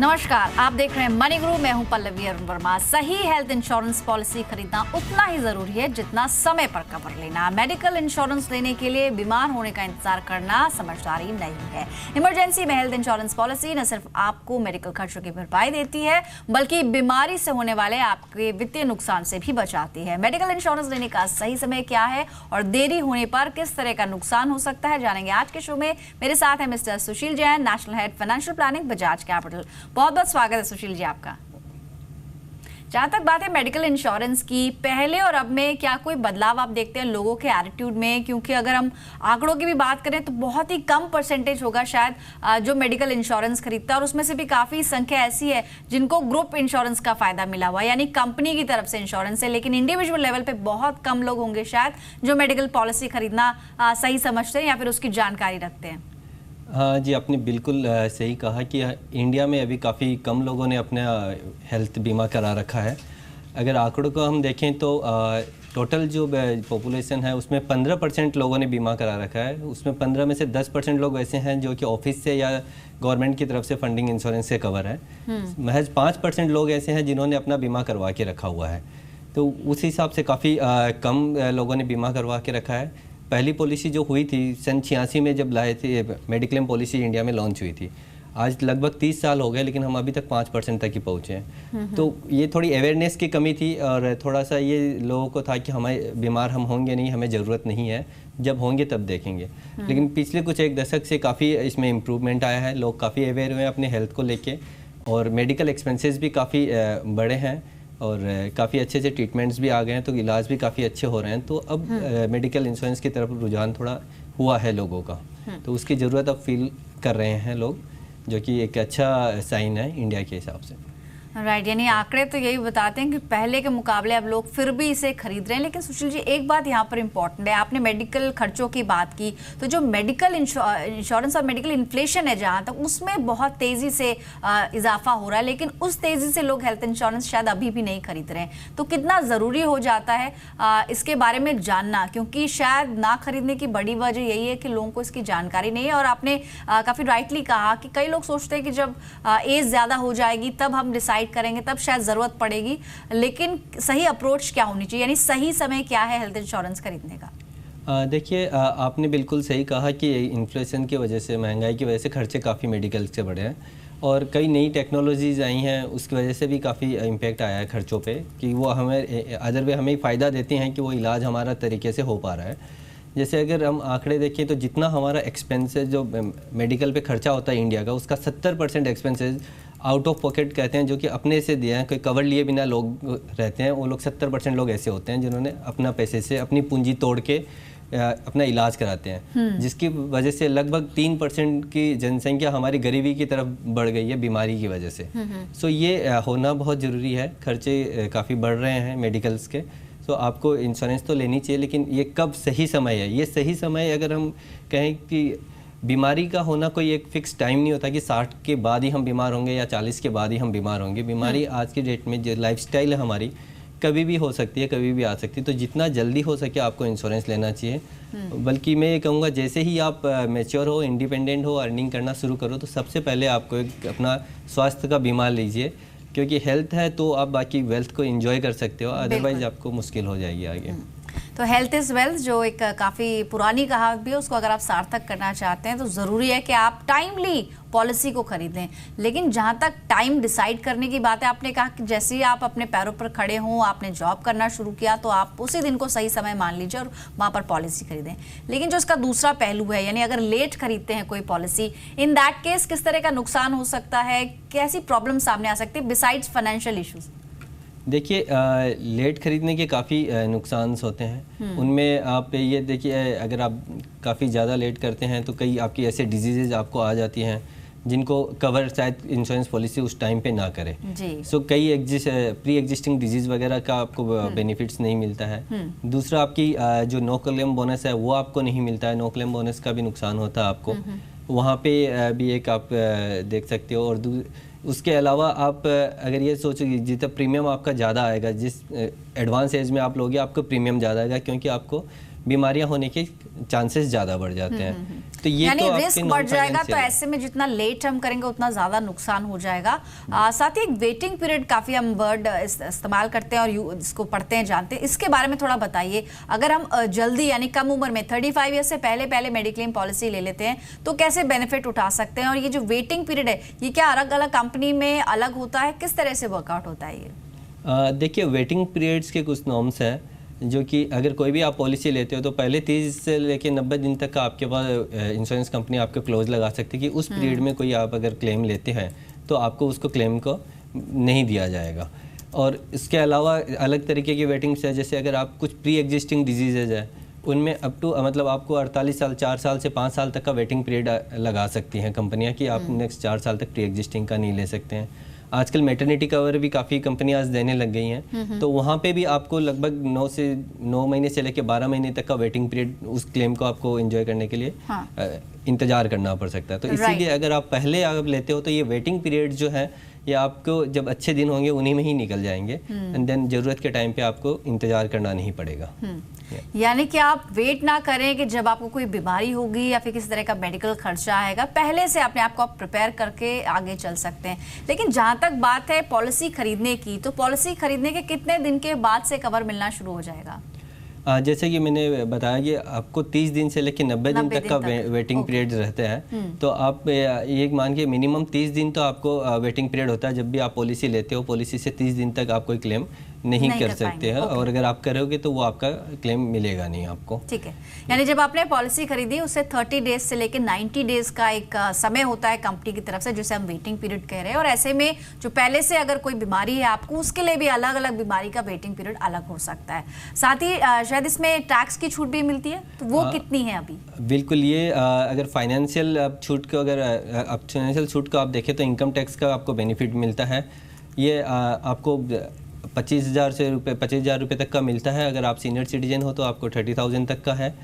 नमस्कार, आप देख रहे हैं मनी गुरु। मैं हूं पल्लवी अरुण वर्मा। सही हेल्थ इंश्योरेंस पॉलिसी खरीदना उतना ही जरूरी है जितना समय पर कवर लेना। मेडिकल इंश्योरेंस लेने के लिए बीमार होने का इंतजार करना समझदारी नहीं है। इमरजेंसी में हेल्थ इंश्योरेंस पॉलिसी न सिर्फ आपको मेडिकल खर्चों की भरपाई देती है, बल्कि बीमारी से होने वाले आपके वित्तीय नुकसान से भी बचाती है। मेडिकल इंश्योरेंस लेने का सही समय क्या है और देरी होने पर किस तरह का नुकसान हो सकता है, जानेंगे आज के शो में। मेरे साथ है mister Sushil Jain, national head financial planning, Bajaj Capital. बहुत बहुत स्वागत है सुशील जी आपका। जहां तक बात है मेडिकल इंश्योरेंस की, पहले और अब में क्या कोई बदलाव आप देखते हैं लोगों के एटीट्यूड में? क्योंकि अगर हम आंकड़ों की भी बात करें तो बहुत ही कम परसेंटेज होगा शायद जो मेडिकल इंश्योरेंस खरीदता है, और उसमें से भी काफी संख्या ऐसी है जिनको ग्रुप इंश्योरेंस का फायदा मिला हुआ है, यानी कंपनी की तरफ से इंश्योरेंस है। लेकिन इंडिविजुअल लेवल पे बहुत कम लोग होंगे शायद जो मेडिकल पॉलिसी खरीदना सही समझते हैं या फिर उसकी जानकारी रखते हैं। हाँ जी, आपने बिल्कुल सही कहा कि इंडिया में अभी काफ़ी कम लोगों ने अपना हेल्थ बीमा करा रखा है। अगर आंकड़ों को हम देखें तो टोटल जो पॉपुलेशन है उसमें 15% लोगों ने बीमा करा रखा है। उसमें 15 में से 10% लोग ऐसे हैं जो कि ऑफिस से या गवर्नमेंट की तरफ से फंडिंग इंश्योरेंस से कवर है। महज 5% लोग ऐसे हैं जिन्होंने अपना बीमा करवा के रखा हुआ है। तो उस हिसाब से काफ़ी कम लोगों ने बीमा करवा के रखा है। पहली पॉलिसी जो हुई थी सन 86 में जब लाए थे, मेडिक्लेम पॉलिसी इंडिया में लॉन्च हुई थी। आज लगभग 30 साल हो गए, लेकिन हम अभी तक 5% तक ही पहुँचे हैं। तो ये थोड़ी अवेयरनेस की कमी थी और थोड़ा सा ये लोगों को था कि हमें बीमार हम होंगे नहीं, हमें ज़रूरत नहीं है, जब होंगे तब देखेंगे। लेकिन पिछले कुछ एक दशक से काफ़ी इसमें इम्प्रूवमेंट आया है। लोग काफ़ी अवेयर हुए हैं अपने हेल्थ को लेके, और मेडिकल एक्सपेंसेस भी काफ़ी बड़े हैं और काफ़ी अच्छे से ट्रीटमेंट्स भी आ गए हैं, तो इलाज भी काफ़ी अच्छे हो रहे हैं। तो अब मेडिकल इंश्योरेंस की तरफ रुझान थोड़ा हुआ है लोगों का, तो उसकी ज़रूरत अब फील कर रहे हैं लोग, जो कि एक अच्छा साइन है इंडिया के हिसाब से। राइट, यानी आंकड़े तो यही बताते हैं कि पहले के मुकाबले अब लोग फिर भी इसे खरीद रहे हैं। लेकिन सुशील जी, एक बात यहाँ पर इम्पोर्टेंट है, आपने मेडिकल खर्चों की बात की, तो जो मेडिकल इंश्योरेंस और मेडिकल इन्फ्लेशन है जहाँ तक, उसमें बहुत तेज़ी से इजाफा हो रहा है, लेकिन उस तेज़ी से लोग हेल्थ इंश्योरेंस शायद अभी भी नहीं खरीद रहे हैं। तो कितना ज़रूरी हो जाता है इसके बारे में जानना? क्योंकि शायद ना खरीदने की बड़ी वजह यही है कि लोगों को इसकी जानकारी नहीं है। और आपने काफ़ी राइटली कहा कि कई लोग सोचते हैं कि जब एज ज़्यादा हो जाएगी तब हम डिसाइड करेंगे, तब शायद जरूरत पड़ेगी। लेकिन सही अप्रोच क्या होनी चाहिए, यानी सही समय क्या है हेल्थ इंश्योरेंस खरीदने का? देखिए, आपने बिल्कुल सही कहा कि इन्फ्लेशन की वजह से, महंगाई की वजह से खर्चे काफ़ी मेडिकल से बढ़े हैं, और कई नई टेक्नोलॉजीज़ आई हैं, उसकी वजह से भी काफ़ी इम्पैक्ट आया है खर्चों पे, कि वो हमें अदर वे हमें फ़ायदा देते हैं कि वो इलाज हमारा तरीके से हो पा रहा है। जैसे अगर हम आंकड़े देखें तो जितना हमारा एक्सपेंसेस जो मेडिकल पे खर्चा होता है इंडिया का, उसका 70% एक्सपेंसेस आउट ऑफ पॉकेट कहते हैं, जो कि अपने से दिए हैं, कोई कवर लिए बिना लोग रहते हैं। वो लोग 70% लोग ऐसे होते हैं जिन्होंने अपना पैसे से अपनी पूंजी तोड़ के अपना इलाज कराते हैं, जिसकी वजह से लगभग 3% की जनसंख्या हमारी गरीबी की तरफ बढ़ गई है बीमारी की वजह से। सो ये होना बहुत ज़रूरी है। खर्चे काफ़ी बढ़ रहे हैं मेडिकल्स के, तो आपको इंश्योरेंस तो लेनी चाहिए, लेकिन ये कब सही समय है? ये सही समय अगर हम कहें कि बीमारी का होना कोई एक फिक्स टाइम नहीं होता कि 60 के बाद ही हम बीमार होंगे या 40 के बाद ही हम बीमार होंगे। बीमारी आज की डेट में जो लाइफस्टाइल है हमारी, कभी भी हो सकती है, कभी भी आ सकती है। तो जितना जल्दी हो सके आपको इंश्योरेंस लेना चाहिए। बल्कि मैं ये कहूँगा, जैसे ही आप मैच्योर हो, इंडिपेंडेंट हो, अर्निंग करना शुरू करो, तो सबसे पहले आपको एक अपना स्वास्थ्य का बीमा लीजिए, क्योंकि हेल्थ है तो आप बाकी वेल्थ को एंजॉय कर सकते हो, अदरवाइज आपको मुश्किल हो जाएगी आगे। तो हेल्थ इज वेल्थ, जो एक काफ़ी पुरानी कहावत भी है, उसको अगर आप सार्थक करना चाहते हैं तो ज़रूरी है कि आप टाइमली पॉलिसी को खरीदें। लेकिन जहाँ तक टाइम डिसाइड करने की बात है, आपने कहा कि जैसे ही आप अपने पैरों पर खड़े हों, आपने जॉब करना शुरू किया, तो आप उसी दिन को सही समय मान लीजिए और वहाँ पर पॉलिसी खरीदें। लेकिन जो इसका दूसरा पहलू है, यानी अगर लेट खरीदते हैं कोई पॉलिसी, इन दैट केस किस तरह का नुकसान हो सकता है, कैसी प्रॉब्लम सामने आ सकती है बिसाइड्स फाइनेंशियल इश्यूज? देखिए, लेट खरीदने के काफ़ी नुकसान होते हैं। उनमें आप ये देखिए, अगर आप काफ़ी ज़्यादा लेट करते हैं तो कई आपकी ऐसे डिजीज़ आपको आ जाती हैं जिनको कवर शायद इंश्योरेंस पॉलिसी उस टाइम पे ना करे। सो कई प्री एग्जिस्टिंग डिजीज़ वगैरह का आपको बेनिफिट्स नहीं मिलता है। दूसरा, आपकी जो नो क्लेम बोनस है वो आपको नहीं मिलता है। नो क्लेम बोनस का भी नुकसान होता है आपको, वहाँ पे भी एक आप देख सकते हो। और उसके अलावा आप अगर ये सोचो कि जितना प्रीमियम आपका ज़्यादा आएगा, जिस एडवांस एज में आप लोगे आपको प्रीमियम ज़्यादा आएगा, क्योंकि आपको बीमारियां होने के चांसेस ज़्यादा बढ़ जाते हैं। तो ये यानी तो रिस्क बढ़ जाएगा, तो ऐसे में जितना लेट हम करेंगे उतना ज़्यादा नुकसान हो जाएगा। साथ ही एक वेटिंग पीरियड, काफ़ी हम वर्ड इस्तेमाल करते हैं और इसको पढ़ते हैं, जानते हैं, इसके बारे में थोड़ा बताइए। अगर हम जल्दी यानी कम उम्र में 35 ईयर से पहले मेडिक्लेम पॉलिसी ले लेते हैं तो कैसे बेनिफिट उठा सकते हैं, और ये जो वेटिंग पीरियड है ये क्या अलग अलग कंपनी में अलग होता है, किस तरह से वर्कआउट होता है ये? देखिए, वेटिंग पीरियड्स के कुछ नॉर्म्स हैं, जो कि अगर कोई भी आप पॉलिसी लेते हो तो पहले 30 से लेकर 90 दिन तक का आपके पास इंश्योरेंस कंपनी आपको क्लोज लगा सकती है कि उस पीरियड में कोई आप अगर क्लेम लेते हैं तो आपको उसको क्लेम को नहीं दिया जाएगा। और इसके अलावा अलग तरीके की वेटिंग्स है, जैसे अगर आप कुछ प्री एग्जिस्टिंग डिजीज़ है उनमें अप टू मतलब आपको 48 साल 4 साल से 5 साल तक का वेटिंग पीरियड लगा सकती हैं कंपनियां कि आप नेक्स्ट 4 साल तक प्री एग्जिस्टिंग का नहीं ले सकते हैं। आजकल मैटरनिटी कवर भी काफ़ी कंपनियां देने लग गई हैं, तो वहाँ पे भी आपको लगभग 9 महीने से लेकर 12 महीने तक का वेटिंग पीरियड उस क्लेम को आपको एंजॉय करने के लिए इंतजार करना पड़ सकता है। तो इसीलिए अगर आप पहले आप लेते हो तो ये वेटिंग पीरियड जो है ये आपको जब अच्छे दिन होंगे उन्हीं में ही निकल जाएंगे, एंड देन ज़रूरत के टाइम पे आपको इंतजार करना नहीं पड़ेगा। यानी कि आप वेट ना करें कि जब आपको कोई बीमारी होगी या फिर किसी तरह का मेडिकल खर्चा आएगा, पहले से अपने आप को आप प्रिपेयर करके आगे चल सकते हैं। लेकिन जहां तक बात है पॉलिसी खरीदने की, तो पॉलिसी खरीदने के कितने दिन के बाद से कवर मिलना शुरू हो जाएगा? जैसे कि मैंने बताया कि आपको 30 दिन से लेकर 90 दिन तक का वेटिंग पीरियड रहता है, तो आप ये मान के मिनिमम 30 दिन तो आपको वेटिंग पीरियड होता है। जब भी आप पॉलिसी लेते हो, पॉलिसी से 30 दिन तक आप कोई क्लेम नहीं कर सकते हैं, और अगर आप करोगे तो वो आपका क्लेम मिलेगा नहीं आपको। ठीक है, यानी जब आपने पॉलिसी खरीदी उससे 30 डेज से लेकर 90 डेज का एक समय होता है कंपनी की तरफ से, जिसे हम वेटिंग पीरियड कह रहे हैं। और ऐसे में जो पहले से अगर कोई बीमारी है आपको, उसके लिए भी अलग अलग बीमारी का वेटिंग पीरियड अलग हो सकता है। साथ ही शायद इसमें टैक्स की छूट भी मिलती है, तो वो कितनी है अभी? बिल्कुल, ये अगर फाइनेंशियल छूट को फाइनेंशियल छूट को आप देखें तो इनकम टैक्स का आपको बेनिफिट मिलता है। ये आपको 25,000 रुपये तक का मिलता है। अगर आप सीनियर सिटीजन हो तो आपको 30,000 तक का है।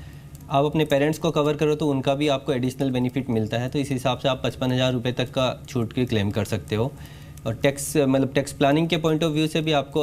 आप अपने पेरेंट्स को कवर करो तो उनका भी आपको एडिशनल बेनिफिट मिलता है, तो इस हिसाब से आप 55,000 रुपये तक का छूट की क्लेम कर सकते हो। और टैक्स प्लानिंग के पॉइंट ऑफ व्यू से भी आपको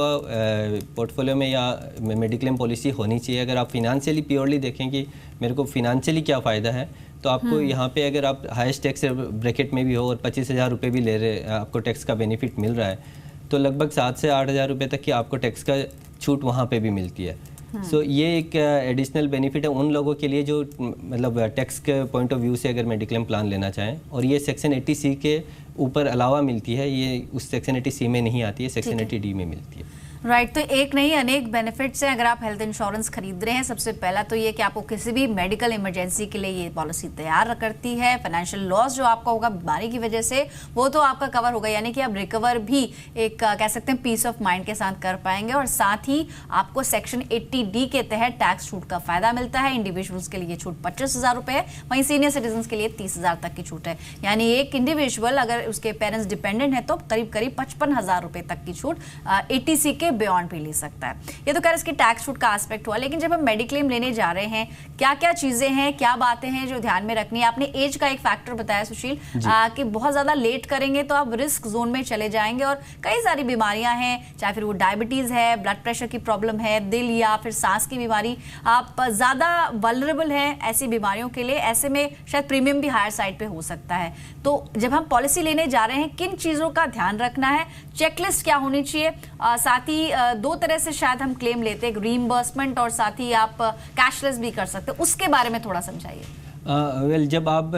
पोर्टफोलियो में या मेडिक्लेम पॉलिसी होनी चाहिए। अगर आप फिनेंशियली प्योरली देखें कि मेरे को फिनेंशियली क्या फ़ायदा है, तो आपको यहाँ पे अगर आप हाईएस्ट टैक्स ब्रैकेट में भी हो और 25,000 रुपये भी ले रहे, आपको टैक्स का बेनिफिट मिल रहा है, तो लगभग 7 से 8,000 रुपये तक की आपको टैक्स का छूट वहाँ पे भी मिलती है। सो ये एक एडिशनल बेनिफिट है उन लोगों के लिए जो मतलब टैक्स के पॉइंट ऑफ व्यू से अगर मेडिक्लेम प्लान लेना चाहें, और ये सेक्शन 80C के ऊपर अलावा मिलती है, ये उस सेक्शन 80C में नहीं आती है, सेक्शन 80D में मिलती है। राइट, तो एक नहीं अनेक बेनिफिट्स हैं अगर आप हेल्थ इंश्योरेंस खरीद रहे हैं। सबसे पहला तो ये कि आपको किसी भी मेडिकल इमरजेंसी के लिए ये पॉलिसी तैयार करती है। फाइनेंशियल लॉस जो आपका होगा बीमारी की वजह से, वो तो आपका कवर होगा, यानी कि आप रिकवर भी एक कह सकते हैं पीस ऑफ माइंड के साथ कर पाएंगे। और साथ ही आपको सेक्शन 80D के तहत टैक्स छूट का फायदा मिलता है। इंडिविजुअल्स के लिए छूट 25,000 रुपये है, वहीं सीनियर सिटीजन के लिए 30,000 तक की छूट है। यानी एक इंडिविजुअल अगर उसके पेरेंट्स डिपेंडेंट है तो करीब 55,000 रुपये तक की छूट 80C के बियॉन्ड भी ले सकता है। ये तो खैर इसकी टैक्स छूट का एस्पेक्ट हुआ, लेकिन जब हम मेडिक्लेम लेने जा रहे हैं, क्या क्या चीजें हैं, क्या बातें हैं जो ध्यान में रखनी है? आपने एज का एक फैक्टर बताया सुशील, कि बहुत ज्यादा लेट करेंगे तो आप रिस्क जोन में चले जाएंगे, और कई सारी बीमारियां हैं, चाहे फिर वो डायबिटीज है, ब्लड प्रेशर की प्रॉब्लम है, दिल या फिर सांस की बीमारी, आप ज्यादा वल्नरेबल हैं ऐसी बीमारियों के लिए। ऐसे में शायद प्रीमियम भी हायर साइड पे हो सकता है। तो जब हम पॉलिसी लेने जा रहे हैं, किन चीजों का ध्यान रखना है? चेकलिस्ट क्या होनी चाहिए? साथ ही 2 तरह से शायद हम क्लेम लेते हैं, रीइंबर्समेंट और साथ ही आप कैशलेस भी कर सकते हैं, उसके बारे में थोड़ा समझाइए। जब आप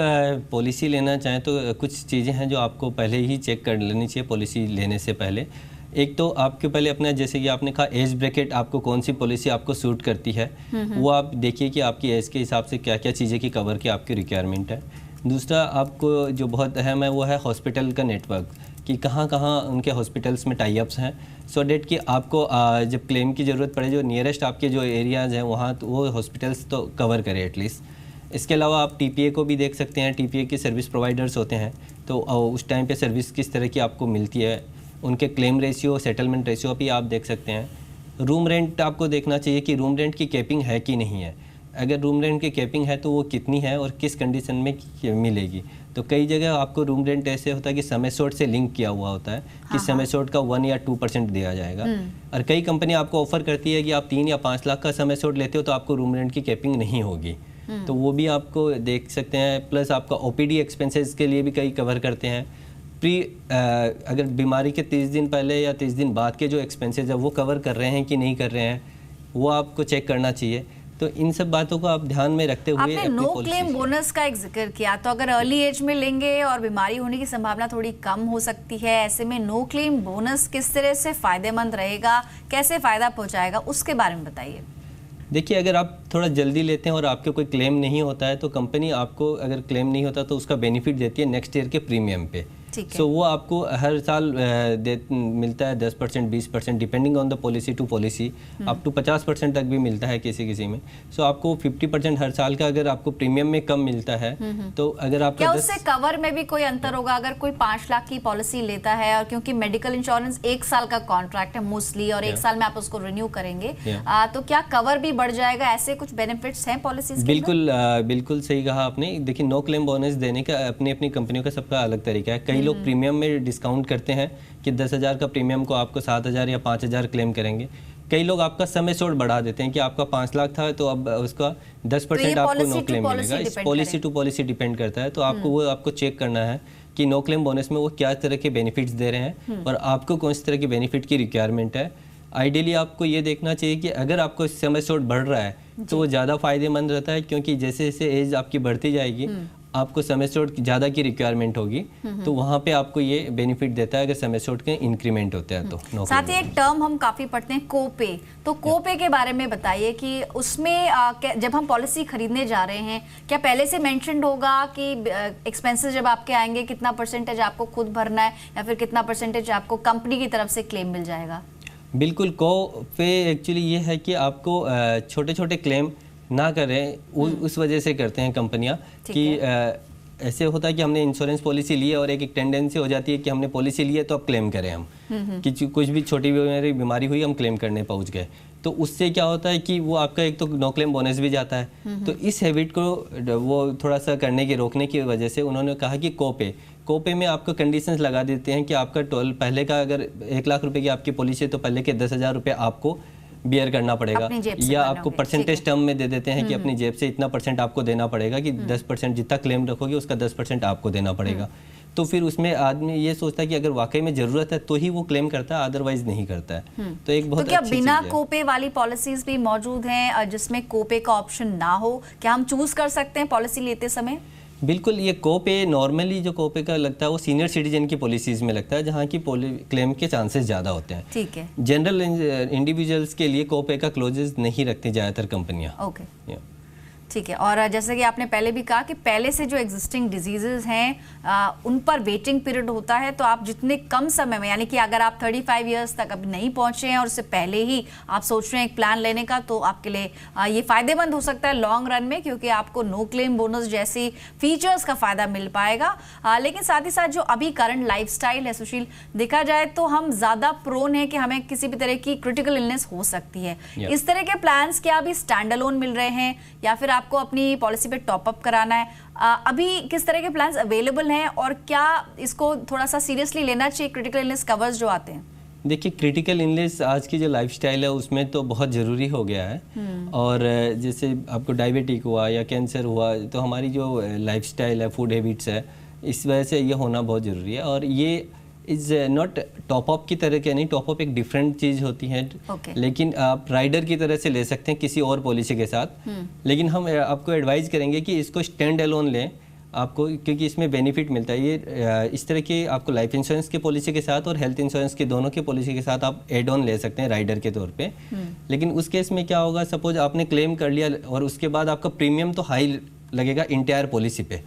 पॉलिसी लेना चाहें तो कुछ चीज़ें हैं जो आपको पहले ही चेक कर लेनी चाहिए पॉलिसी लेने से पहले। एक तो आपके पहले अपना, जैसे कि आपने कहा एज ब्रैकेट, आपको कौन सी पॉलिसी आपको सूट करती है वो आप देखिए कि आपकी एज के हिसाब से क्या क्या चीज़ें की कवर की आपकी रिक्वायरमेंट है। दूसरा आपको जो बहुत अहम है वो है हॉस्पिटल का नेटवर्क, कि कहाँ कहाँ उनके हॉस्पिटल्स में टाई अप्स हैं, सो डेट कि आपको जब क्लेम की ज़रूरत पड़े जो नियरेस्ट आपके जो एरियाज़ हैं वहाँ तो वो हॉस्पिटल्स तो कवर करें एटलीस्ट। इसके अलावा आप TPA को भी देख सकते हैं। TPA के सर्विस प्रोवाइडर्स होते हैं, तो उस टाइम पे सर्विस किस तरह की आपको मिलती है, उनके क्लेम रेशियो, सेटलमेंट रेशियो भी आप देख सकते हैं। रूम रेंट आपको देखना चाहिए कि रूम रेंट की कैपिंग है कि नहीं है। अगर रूम रेंट की कैपिंग है तो वो कितनी है और किस कंडीशन में मिलेगी। तो कई जगह आपको रूम रेंट ऐसे होता है कि समय शॉर्ट से लिंक किया हुआ होता है कि समय शॉर्ट का 1 या 2% दिया जाएगा। और कई कंपनी आपको ऑफर करती है कि आप 3 या 5 लाख का समय शॉर्ट लेते हो तो आपको रूम रेंट की कैपिंग नहीं होगी। तो वो भी आपको देख सकते हैं। प्लस आपका ओपीडी एक्सपेंसेस के लिए भी कई कवर करते हैं। अगर बीमारी के 30 दिन पहले या 30 दिन बाद के जो एक्सपेंसेस है वो कवर कर रहे हैं कि नहीं कर रहे हैं, वो आपको चेक करना चाहिए। तो इन सब बातों को आप ध्यान में रखते हुए आपने नो क्लेम बोनस का एक जिक्र किया, तो अगर अर्ली एज में लेंगे और बीमारी होने की संभावना थोड़ी कम हो सकती है, ऐसे में नो क्लेम बोनस किस तरह से फायदेमंद रहेगा, कैसे फायदा पहुंचाएगा, उसके बारे में बताइए। देखिए, अगर आप थोड़ा जल्दी लेते हैं और आपके कोई क्लेम नहीं होता है तो कंपनी आपको, अगर क्लेम नहीं होता तो उसका बेनिफिट देती है नेक्स्ट ईयर के प्रीमियम पे। सो वो आपको हर साल मिलता है 10%, 20%, depending on the policy to policy, up to 50% तक भी मिलता है किसी किसी में। सो आपको 50% हर साल का अगर आपको प्रीमियम में कम मिलता है तो अगर आपका क्या उससे कवर में भी कोई अंतर होगा? अगर कोई 5 लाख की पॉलिसी लेता है, और क्योंकि मेडिकल इंश्योरेंस 1 साल का कॉन्ट्रैक्ट है मोस्टली, और 1 साल में आप उसको रिन्यू करेंगे, तो क्या कवर भी बढ़ जाएगा? ऐसे कुछ बेनिफिट्स हैं पॉलिसीज के? बिल्कुल सही कहा आपने। देखिए, नो क्लेम बोनस देने का अपनी अपनी कंपनियों का सबका अलग तरीका है। कई लोग प्रीमियम में डिस्काउंट करते हैं कि 10,000 का प्रीमियम को आपको 7,000 या 5,000 क्लेम करेंगे। कई लोग आपका समय शॉर्ट बढ़ा देते हैं कि आपका 5 लाख था तो अब उसका 10% आपको नो क्लेम मिलेगा। इस पॉलिसी टू पॉलिसी डिपेंड करता है। तो आपको वो आपको चेक करना है कि नो क्लेम बोनस में वो क्या तरह के बेनिफिट्स दे रहे हैं और आपको कौन सी तरह के बेनिफिट की रिक्वायरमेंट है। आइडियली आपको ये देखना चाहिए कि अगर आपको समय शॉर्ट बढ़ रहा है तो वो ज़्यादा फायदेमंद रहता है, क्योंकि जैसे जैसे एज आपकी बढ़ती जाएगी आपको समय शॉर्ट ज़्यादा की रिक्वायरमेंट होगी, तो वहाँ पे आपको ये बेनिफिट देता है अगर समय शॉर्ट के इंक्रीमेंट होता है तो। साथ ही एक टर्म हम काफ़ी पढ़ते हैं, कोपे। तो कोपे के बारे में बताइए कि उसमें जब हम पॉलिसी खरीदने जा रहे हैं, क्या पहले से मेंशन्ड होगा कि एक्सपेंसेस जब आपके आएंगे कितना परसेंटेज आपको खुद भरना है, या फिर कितना परसेंटेज आपको कंपनी की तरफ से क्लेम मिल जाएगा? बिल्कुल, कोपे एक्चुअली ये है कि आपको छोटे छोटे क्लेम ना करें, उस वजह से करते हैं कंपनियां कि ऐसे होता है कि हमने इंश्योरेंस पॉलिसी ली है और एक टेंडेंसी हो जाती है कि हमने पॉलिसी ली है तो अब क्लेम करें हम, कि कुछ भी छोटी बीमारी हुई हम क्लेम करने पहुंच गए। तो उससे क्या होता है कि वो आपका एक तो नो क्लेम बोनस भी जाता है। तो इस हैबिट को वो थोड़ा सा करने के रोकने की वजह से उन्होंने कहा कि कोपे में आपको कंडीशंस लगा देते हैं कि आपका पहले का अगर 1 लाख रुपए की आपकी पॉलिसी है तो पहले के 10,000 रुपये आपको बियर करना पड़ेगा, या आपको परसेंटेज टर्म में दे देते हैं कि अपनी जेब से इतना % आपको देना पड़ेगा, कि 10% जितना क्लेम रखोगे उसका 10% आपको देना पड़ेगा। तो फिर उसमें आदमी ये सोचता है कि अगर वाकई में जरूरत है तो ही वो क्लेम करता है, अदरवाइज नहीं करता है। तो एक बहुत क्या बिना कोपे वाली पॉलिसीज भी मौजूद हैं जिसमें कोपे का ऑप्शन ना हो? क्या हम चूज कर सकते हैं पॉलिसी लेते समय? बिल्कुल, ये कोपे नॉर्मली जो कोपे का लगता है वो सीनियर सिटीजन की पॉलिसीज में लगता है, जहाँ की क्लेम के चांसेस ज़्यादा होते हैं। ठीक है। जनरल इंडिविजुअल्स के लिए कोपे का क्लोजेस नहीं रखती ज़्यादातर कंपनियाँ। ओके, ठीक है। और जैसे कि आपने पहले भी कहा कि पहले से जो एग्जिस्टिंग डिजीजेज हैं उन पर वेटिंग पीरियड होता है, तो आप जितने कम समय में, यानी कि अगर आप 35 इयर्स तक अभी नहीं पहुंचे हैं और उससे पहले ही आप सोच रहे हैं एक प्लान लेने का, तो आपके लिए ये फायदेमंद हो सकता है लॉन्ग रन में, क्योंकि आपको नो क्लेम बोनस जैसी फीचर्स का फायदा मिल पाएगा। लेकिन साथ ही साथ जो अभी करंट लाइफस्टाइल है सुशील, देखा जाए तो हम ज्यादा प्रोन है कि हमें किसी भी तरह की क्रिटिकल इलनेस हो सकती है। इस तरह के प्लान्स क्या अभी स्टैंड अलोन मिल रहे हैं या फिर आपको अपनी पॉलिसी पे टॉप अप कराना है? अभी किस तरह के प्लान्स अवेलेबल हैं और क्या इसको थोड़ा सा सीरियसली लेना चाहिए, क्रिटिकल इलनेस कवर्स जो आते हैं? देखिए, क्रिटिकल इलनेस आज की जो लाइफस्टाइल है उसमें तो बहुत ज़रूरी हो गया है। और जैसे आपको डायबिटिक हुआ या कैंसर हुआ तो हमारी जो लाइफस्टाइल है, फूड हैबिट्स है, इस वजह से ये होना बहुत ज़रूरी है। और ये इज़ नॉट टॉप अप की तरह के नहीं, टॉप अप एक डिफरेंट चीज़ होती है। लेकिन आप राइडर की तरह से ले सकते हैं किसी और पॉलिसी के साथ। लेकिन हम आपको एडवाइस करेंगे कि इसको स्टैंड अलोन लें आपको, क्योंकि इसमें बेनिफिट मिलता है। ये इस तरह के आपको लाइफ इंश्योरेंस की पॉलिसी के साथ और हेल्थ इंश्योरेंस के दोनों की पॉलिसी के साथ आप एड ऑन ले सकते हैं राइडर के तौर पे। लेकिन उस केस में क्या होगा, सपोज आपने क्लेम कर लिया और उसके बाद आपका प्रीमियम तो हाई लगेगा इंटायर पॉलिसी पे।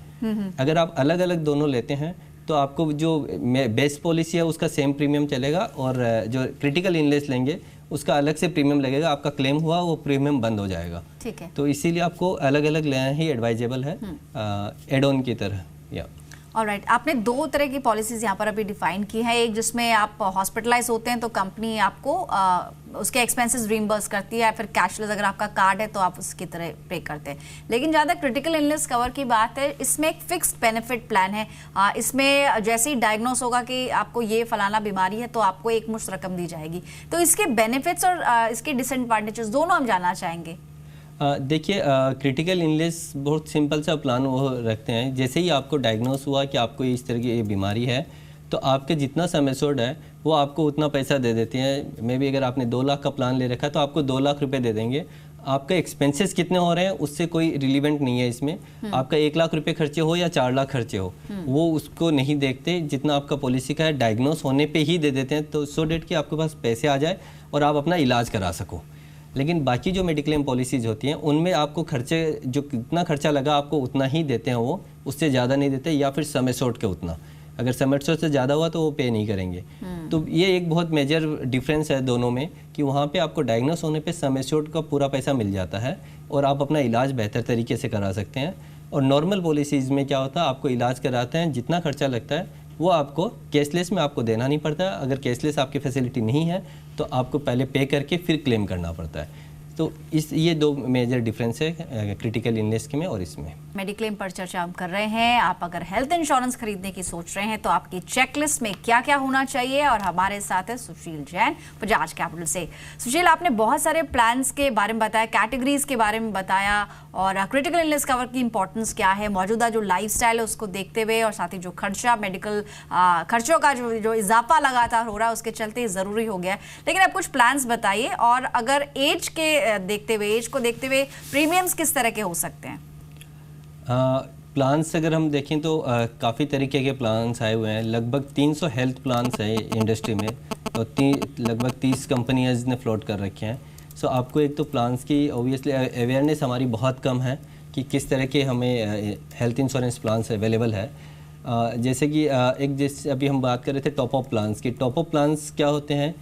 अगर आप अलग अलग दोनों लेते हैं तो आपको जो बेस्ट पॉलिसी है उसका सेम प्रीमियम चलेगा, और जो क्रिटिकल इलनेस लेंगे उसका अलग से प्रीमियम लगेगा। आपका क्लेम हुआ वो प्रीमियम बंद हो जाएगा। ठीक है। तो इसीलिए आपको अलग अलग लेना ही एडवाइजेबल है एड ऑन की तरह। या ऑलराइट, आपने दो तरह की पॉलिसीज यहाँ पर अभी डिफाइन की है। एक जिसमें आप हॉस्पिटलाइज होते हैं तो कंपनी आपको उसके एक्सपेंसेस रिइंबर्स करती है, या फिर कैशलेस अगर आपका कार्ड है तो आप उसकी तरह पे करते हैं। लेकिन ज़्यादा क्रिटिकल इलनेस कवर की बात है, इसमें एक फिक्स्ड बेनिफिट प्लान है। इसमें जैसे ही डायग्नोस होगा कि आपको ये फलाना बीमारी है तो आपको एक मुश्त रकम दी जाएगी। तो इसके बेनिफिट्स और इसके डिसएडवांटेजेस दोनों हम जानना चाहेंगे। देखिए, क्रिटिकल इलनेस बहुत सिंपल सा प्लान वो रखते हैं। जैसे ही आपको डायग्नोस हुआ कि आपको इस तरह की ये बीमारी है, तो आपके जितना सम एश्योर्ड है वो आपको उतना पैसा दे देते हैं। मे बी अगर आपने 2 लाख का प्लान ले रखा है तो आपको 2 लाख रुपए दे देंगे। आपका एक्सपेंसेस कितने हो रहे हैं उससे कोई रिलीवेंट नहीं है इसमें। आपका 1 लाख रुपए खर्चे हो या 4 लाख खर्चे हो, वो उसको नहीं देखते। जितना आपका पॉलिसी का है डायग्नोस होने पे ही दे देते हैं, तो सो डेट कि आपके पास पैसे आ जाए और आप अपना इलाज करा सको। लेकिन बाकी जो मेडिक्लेम पॉलिसीज़ होती हैं उनमें आपको खर्चे, जो कितना खर्चा लगा आपको उतना ही देते हैं, वो उससे ज़्यादा नहीं देते, या फिर सम एश्योर्ड के उतना। अगर सम एश्योर्ड से ज़्यादा हुआ तो वो पे नहीं करेंगे। तो ये एक बहुत मेजर डिफरेंस है दोनों में, कि वहाँ पे आपको डायग्नोस होने पे सम एश्योर्ड का पूरा पैसा मिल जाता है और आप अपना इलाज बेहतर तरीके से करा सकते हैं। और नॉर्मल पॉलिसीज़ में क्या होता है, आपको इलाज कराते हैं, जितना खर्चा लगता है वो आपको कैशलेस में आपको देना नहीं पड़ता। अगर कैशलेस आपकी फैसिलिटी नहीं है तो आपको पहले पे करके फिर क्लेम करना पड़ता है। तो ये 2 मेजर डिफरेंस है क्रिटिकल इलनेस के में और इसमें। मेडिक्लेम पर चर्चा हम कर रहे हैं। आप अगर हेल्थ इंश्योरेंस खरीदने की सोच रहे हैं तो आपकी चेकलिस्ट में क्या क्या होना चाहिए, और हमारे साथ है सुशील जैन बजाज कैपिटल से। सुशील, आपने बहुत सारे प्लान्स के बारे में बताया, कैटेगरीज के बारे में बताया, और क्रिटिकल इलनेस कवर की इंपॉर्टेंस क्या है, मौजूदा जो लाइफस्टाइल है उसको देखते हुए, और साथ ही जो खर्चा मेडिकल खर्चों का जो इजाफा लगातार हो रहा है उसके चलते ज़रूरी हो गया है। लेकिन आप कुछ प्लान्स बताइए, और अगर एज को देखते हुए प्रीमियम्स किस तरह के हो सकते हैं? प्लान्स अगर हम देखें तो काफ़ी तरीके के प्लान्स आए हुए हैं। लगभग 300 हेल्थ प्लान्स हैं इंडस्ट्री में, और लगभग 30 कंपनीज ने फ्लोट कर रखे हैं। सो आपको एक तो प्लान्स की ऑब्वियसली अवेयरनेस हमारी बहुत कम है कि किस तरह के हमें हेल्थ इंश्योरेंस प्लान्स अवेलेबल है। जैसे कि जैसे अभी हम बात कर रहे थे टॉप अप प्लान्स की। टॉप अप प्लान्स क्या होते हैं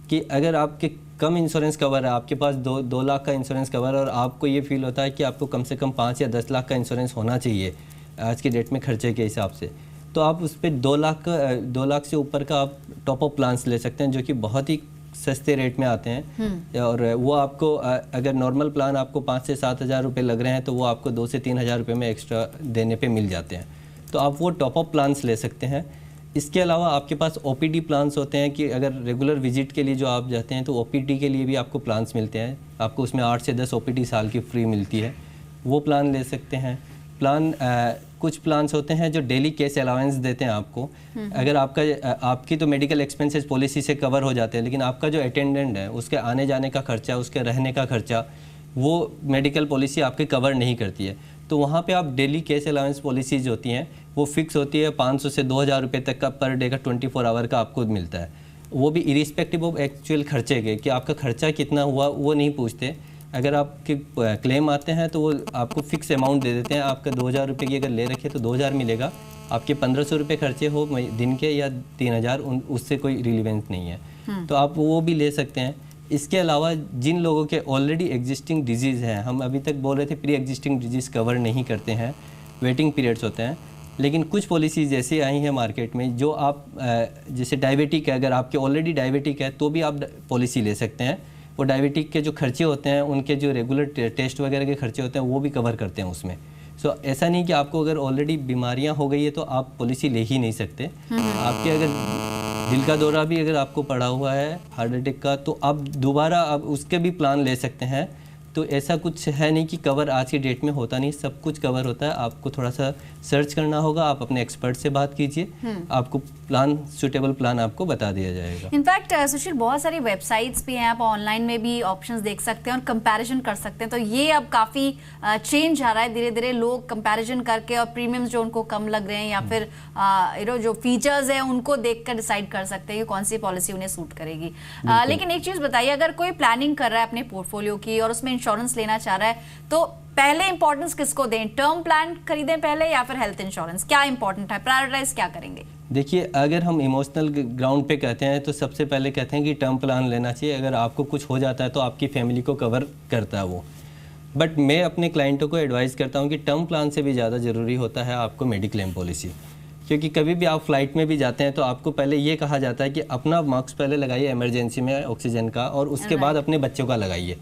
कि अगर आपके कम इंश्योरेंस कवर है, आपके पास 2 लाख का इंश्योरेंस कवर है, और आपको ये फील होता है कि आपको कम से कम 5 या 10 लाख का इंश्योरेंस होना चाहिए आज की डेट में खर्चे के हिसाब से, तो आप उस पर 2 लाख से ऊपर का आप टॉप अप प्लान्स ले सकते हैं, जो कि बहुत ही सस्ते रेट में आते हैं। और वो आपको अगर नॉर्मल प्लान आपको 5 से 7 हज़ार रुपये लग रहे हैं तो वो आपको 2 से 3 हज़ार रुपये में एक्स्ट्रा देने पे मिल जाते हैं। तो आप वो टॉप अप प्लान्स ले सकते हैं। इसके अलावा आपके पास OPD प्लान्स होते हैं कि अगर रेगुलर विजिट के लिए जो आप जाते हैं तो OPD के लिए भी आपको प्लान्स मिलते हैं। आपको उसमें 8 से 10 OPD साल की फ्री मिलती है, वो प्लान ले सकते हैं। कुछ प्लान्स होते हैं जो डेली केस अलाउंस देते हैं आपको। अगर आपकी तो मेडिकल एक्सपेंसेस पॉलिसी से कवर हो जाते हैं, लेकिन आपका जो अटेंडेंट है उसके आने जाने का खर्चा, उसके रहने का खर्चा, वो मेडिकल पॉलिसी आपके कवर नहीं करती है। तो वहाँ पे आप डेली केस अलाउंस पॉलिसीज होती हैं, वो फिक्स होती है 500 से 2000 रुपये तक का पर डे का 24 आवर का आपको मिलता है। वो भी इरिस्पेक्टिव ऑफ एक्चुअल खर्चे के, कि आपका खर्चा कितना हुआ वो नहीं पूछते। अगर आपके क्लेम आते हैं तो वो आपको फिक्स अमाउंट दे देते हैं। आपका 2000 रुपये की अगर ले रखे तो 2000 मिलेगा। आपके 1500 रुपये खर्चे हो दिन के या 3000, उससे कोई रिलीवेंस नहीं है, तो आप वो भी ले सकते हैं। इसके अलावा जिन लोगों के ऑलरेडी एग्जिस्टिंग डिजीज़ हैं, हम अभी तक बोल रहे थे प्री एग्जिस्टिंग डिजीज़ कवर नहीं करते हैं, वेटिंग पीरियड्स होते हैं, लेकिन कुछ पॉलिसीज़ ऐसी आई हैं मार्केट में जो आप जैसे डायबिटिक है, अगर आपके ऑलरेडी डायबिटिक है तो भी आप पॉलिसी ले सकते हैं। वो डायबिटिक के जो खर्चे होते हैं, उनके जो रेगुलर टेस्ट वगैरह के खर्चे होते हैं वो भी कवर करते हैं उसमें। सो ऐसा नहीं कि आपको अगर ऑलरेडी बीमारियां हो गई है तो आप पॉलिसी ले ही नहीं सकते। आपके अगर दिल का दौरा भी अगर आपको पड़ा हुआ है, हार्ट अटैक का, तो आप दोबारा आप उसके भी प्लान ले सकते हैं। तो ऐसा कुछ है नहीं कि कवर आज की डेट में होता नहीं, सब कुछ कवर होता है। आपको थोड़ा सा सर्च करना होगा, आप अपने एक्सपर्ट से बात कीजिए, आपको सूटेबल प्लान आपको बता दिया जाएगा। इनफैक्ट सुशील, बहुत सारी वेबसाइट्स भी हैं, आप ऑनलाइन में भी ऑप्शंस देख सकते हैं और कंपैरिजन कर सकते हैं। तो ये अब काफ़ी चेंज आ रहा है, धीरे धीरे लोग कंपैरिजन करके और प्रीमियम्स जो उनको कम लग रहे हैं या फिर जो फीचर्स हैं उनको देख कर डिसाइड कर सकते हैं कि कौन सी पॉलिसी उन्हें सूट करेगी। लेकिन एक चीज़ बताइए, अगर कोई प्लानिंग कर रहा है अपने पोर्टफोलियो की और उसमें इंश्योरेंस लेना चाह रहा है, तो पहले इंपॉर्टेंस किसको दें? टर्म प्लान खरीदें पहले या फिर हेल्थ इंश्योरेंस? क्या इंपॉर्टेंट है, प्रायोरिटाइज क्या करेंगे? देखिए, अगर हम इमोशनल ग्राउंड पे कहते हैं तो सबसे पहले कहते हैं कि टर्म प्लान लेना चाहिए। अगर आपको कुछ हो जाता है तो आपकी फैमिली को कवर करता है वो। बट मैं अपने क्लाइंटों को एडवाइस करता हूँ कि टर्म प्लान से भी ज़्यादा ज़रूरी होता है आपको मेडिक्लेम पॉलिसी, क्योंकि कभी भी आप फ्लाइट में भी जाते हैं तो आपको पहले ये कहा जाता है कि अपना मास्क पहले लगाइए इमरजेंसी में ऑक्सीजन का, और उसके बाद अपने बच्चों का लगाइए।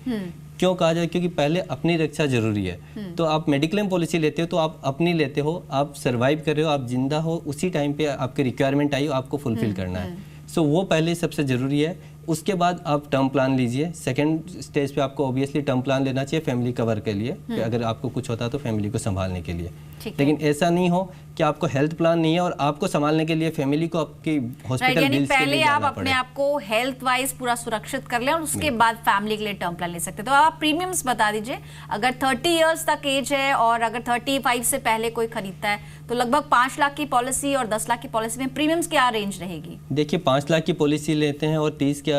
क्यों कहा जाए? क्योंकि पहले अपनी रक्षा जरूरी है। तो आप मेडिक्लेम पॉलिसी लेते हो तो आप अपनी लेते हो, आप सर्वाइव कर रहे हो, आप जिंदा हो, उसी टाइम पे आपकी रिक्वायरमेंट आई हो, आपको फुलफिल करना है। सो वो पहले सबसे ज़रूरी है। उसके बाद आप टर्म प्लान लीजिए। सेकंड स्टेज पे आपको ऑब्वियसली टर्म प्लान लेना चाहिए फैमिली कवर के लिए, कि अगर आपको कुछ होता है तो फैमिली को संभालने के लिए। लेकिन ऐसा नहीं हो कि आपको हेल्थ प्लान नहीं है और आपको संभालने के लिए फैमिली को आपकी हॉस्पिटल बिल्स के लिए आप अपने आप को हेल्थ वाइज पूरा सुरक्षित कर लें और उसके बाद फैमिली के लिए टर्म प्लान ले सकते हैं। तो आप प्रीमियम्स बता दीजिए। अगर 30 इयर्स तक एज है और अगर 35 से पहले कोई खरीदता है तो लगभग 5 लाख की पॉलिसी और 10 लाख की पॉलिसी में प्रीमियम्स क्या रेंज रहेगी? देखिए, 5 लाख की पॉलिसी लेते हैं और 30 का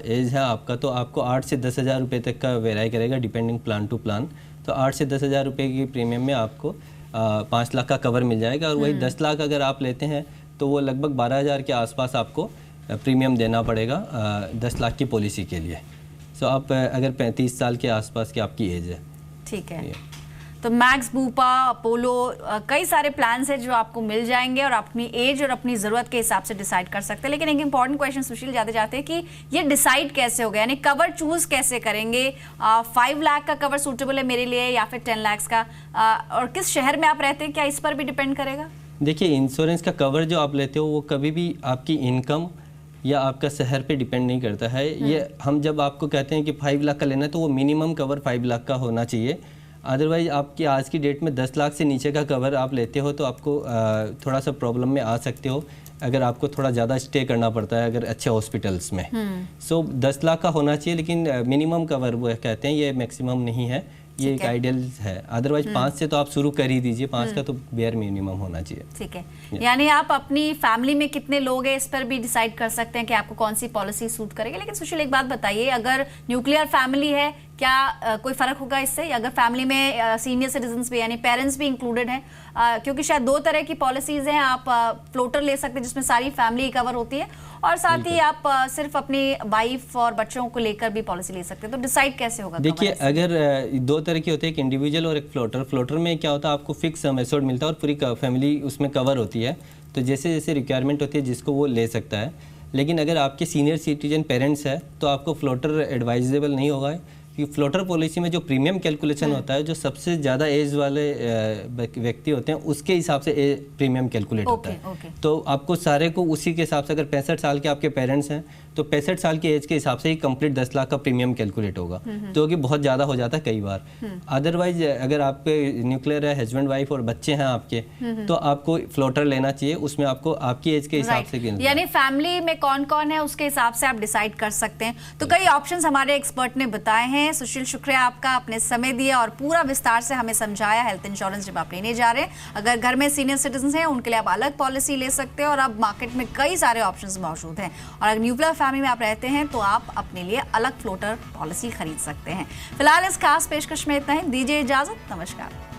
एज है आपका, तो आपको 8 से 10 हज़ार रुपये तक का वेराई करेगा डिपेंडिंग प्लान टू प्लान। तो 8 से 10 हज़ार रुपये की प्रीमियम में आपको 5 लाख का कवर मिल जाएगा। और वही 10 लाख अगर आप लेते हैं तो वो लगभग 12 हज़ार के आसपास आपको प्रीमियम देना पड़ेगा 10 लाख की पॉलिसी के लिए। सो आप अगर 35 साल के आसपास की आपकी एज है। ठीक है। तो मैक्स, बूपा, अपोलो, कई सारे प्लान्स हैं जो आपको मिल जाएंगे और अपनी एज और अपनी ज़रूरत के हिसाब से डिसाइड कर सकते हैं। लेकिन एक इंपॉर्टेंट क्वेश्चन सुशील जाते जाते हैं कि ये डिसाइड कैसे होगा, यानी कवर चूज कैसे करेंगे? 5 लाख का कवर सूटेबल है मेरे लिए या फिर 10 लाख का? और किस शहर में आप रहते हैं, क्या इस पर भी डिपेंड करेगा? देखिए, इंश्योरेंस का कवर जो आप लेते हो वो कभी भी आपकी इनकम या आपका शहर पे डिपेंड नहीं करता है। ये हम जब आपको कहते हैं कि 5 लाख का लेना है तो वो मिनिमम कवर 5 लाख का होना चाहिए। अदरवाइज आपकी आज की डेट में 10 लाख से नीचे का कवर आप लेते हो तो आपको थोड़ा सा प्रॉब्लम में आ सकते हो, अगर आपको थोड़ा ज़्यादा स्टे करना पड़ता है अगर अच्छे हॉस्पिटल्स में। सो 10 लाख का होना चाहिए, लेकिन मिनिमम कवर वो कहते हैं, ये मैक्सिमम नहीं है, ये एक आइडियल है। अदरवाइज 5 से तो आप शुरू कर ही दीजिए, 5 का तो बेयर मिनिमम होना चाहिए। ठीक है, यानी आप अपनी फैमिली में कितने लोग हैं इस पर भी डिसाइड कर सकते हैं कि आपको कौन सी पॉलिसी सूट करेगी। लेकिन सुशील, एक बात बताइए, अगर न्यूक्लियर फैमिली है क्या कोई फर्क होगा इससे? अगर फैमिली में सीनियर सिटीजन्स भी यानी पेरेंट्स भी इंक्लूडेड हैं, क्योंकि शायद 2 तरह की पॉलिसीज हैं। आप फ्लोटर ले सकते हैं जिसमें सारी फैमिली कवर होती है, और साथ ही आप सिर्फ अपनी वाइफ और बच्चों को लेकर भी पॉलिसी ले सकते हैं। तो डिसाइड कैसे होगा? देखिए, अगर 2 तरह की होती है, एक इंडिविजुअल और एक फ्लोटर। फ्लोटर में क्या होता है, आपको फिक्स सम एश्योर्ड मिलता है और पूरी फैमिली उसमें कवर होती है, तो जैसे जैसे रिक्वायरमेंट होती है जिसको वो ले सकता है। लेकिन अगर आपके सीनियर सिटीजन पेरेंट्स है तो आपको फ्लोटर एडवाइजेबल नहीं होगा, कि फ्लोटर पॉलिसी में जो प्रीमियम कैलकुलेशन होता है, जो सबसे ज़्यादा एज वाले व्यक्ति होते हैं उसके हिसाब से प्रीमियम कैलकुलेट होता है। तो आपको सारे को उसी के हिसाब से, अगर 65 साल के आपके पेरेंट्स हैं तो 65 साल की एज के हिसाब से ही कंप्लीट 10 लाख का प्रीमियम कैलकुलेट होगा, जो कि बहुत ज़्यादा हो जाता है कई बार। अदरवाइज अगर आपके न्यूक्लियर है, हस्बैंड वाइफ और बच्चे हैं आपके, तो आपको फ्लोटर लेना चाहिए, उसमें आपको आपकी एज के हिसाब से, यानी फैमिली में कौन कौन है उसके हिसाब से आप डिसाइड कर सकते हैं। तो कई ऑप्शंस हमारे एक्सपर्ट ने बताए हैं। सुशील, शुक्रिया आपका, अपने समय दिया और पूरा विस्तार से हमें समझाया हेल्थ इंश्योरेंस जब आप लेने जा रहे हैं। अगर घर में सीनियर सिटीजन हैं उनके लिए आप अलग पॉलिसी ले सकते हैं, और अब मार्केट में कई सारे ऑप्शंस मौजूद हैं। और अगर न्यूक्लियर फैमिली में आप रहते हैं तो आप अपने लिए अलग फ्लोटर पॉलिसी खरीद सकते हैं। फिलहाल इस खास पेशकश में इतना ही, दीजिए इजाजत, नमस्कार।